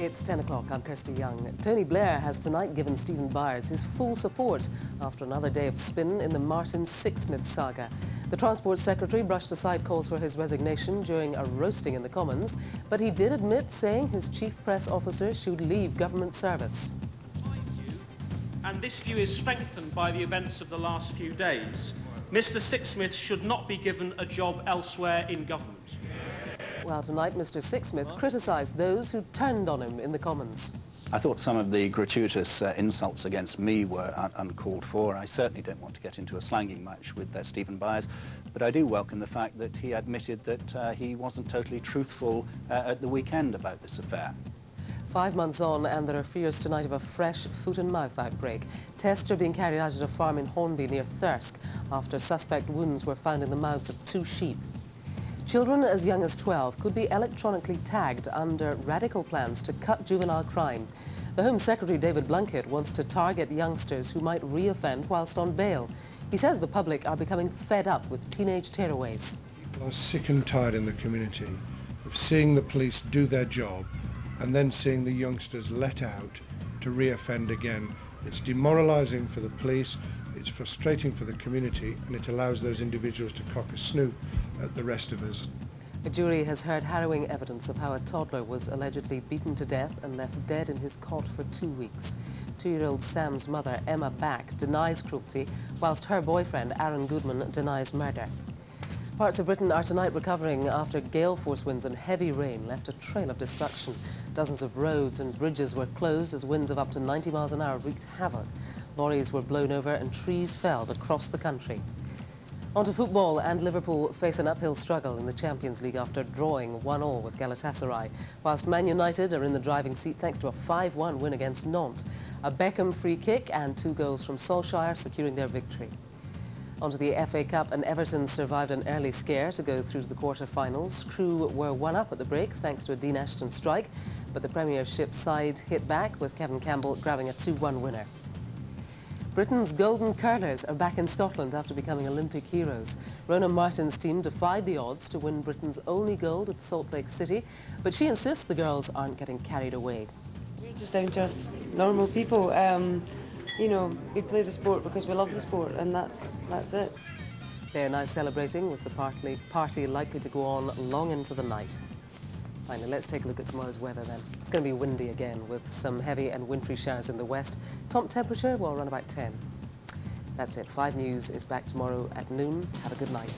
It's 10 o'clock. I'm Kirsty Young. Tony Blair has tonight given Stephen Byers his full support after another day of spin in the Martin Sixsmith saga. The Transport Secretary brushed aside calls for his resignation during a roasting in the Commons, but he did admit saying his chief press officer should leave government service. And this view is strengthened by the events of the last few days. Mr. Sixsmith should not be given a job elsewhere in government. Well, tonight Mr. Sixsmith criticised those who turned on him in the Commons. I thought some of the gratuitous insults against me were uncalled for. I certainly don't want to get into a slanging match with Stephen Byers, but I do welcome the fact that he admitted that he wasn't totally truthful at the weekend about this affair. 5 months on, and there are fears tonight of a fresh foot and mouth outbreak. Tests are being carried out at a farm in Hornby near Thirsk after suspect wounds were found in the mouths of 2 sheep. Children as young as 12 could be electronically tagged under radical plans to cut juvenile crime. The Home Secretary David Blunkett wants to target youngsters who might re-offend whilst on bail. He says the public are becoming fed up with teenage tearaways. People are sick and tired in the community of seeing the police do their job and then seeing the youngsters let out to re-offend again. It's demoralising for the police, it's frustrating for the community, and it allows those individuals to cock a snoop at the rest of us. A jury has heard harrowing evidence of how a toddler was allegedly beaten to death and left dead in his cot for 2 weeks. 2-year-old Sam's mother, Emma Back, denies cruelty, whilst her boyfriend, Aaron Goodman, denies murder. Parts of Britain are tonight recovering after gale force winds and heavy rain left a trail of destruction. Dozens of roads and bridges were closed as winds of up to 90 miles an hour wreaked havoc. Lorries were blown over and trees felled across the country. On to football, and Liverpool face an uphill struggle in the Champions League after drawing 1-1 with Galatasaray, whilst Man United are in the driving seat thanks to a 5-1 win against Nantes. A Beckham free kick and 2 goals from Solskjaer securing their victory. On to the FA Cup, and Everton survived an early scare to go through to the quarter-finals. Crewe were 1-up at the breaks thanks to a Dean Ashton strike, but the Premiership side hit back with Kevin Campbell grabbing a 2-1 winner. Britain's golden curlers are back in Scotland after becoming Olympic heroes. Rona Martin's team defied the odds to win Britain's only gold at Salt Lake City, but she insists the girls aren't getting carried away. We're just down to normal people. You know, we play the sport because we love the sport, and that's it. They're now celebrating, with the party likely to go on long into the night. Finally, let's take a look at tomorrow's weather then. It's going to be windy again, with some heavy and wintry showers in the west. Top temperature will run about 10. That's it. 5 News is back tomorrow at noon. Have a good night.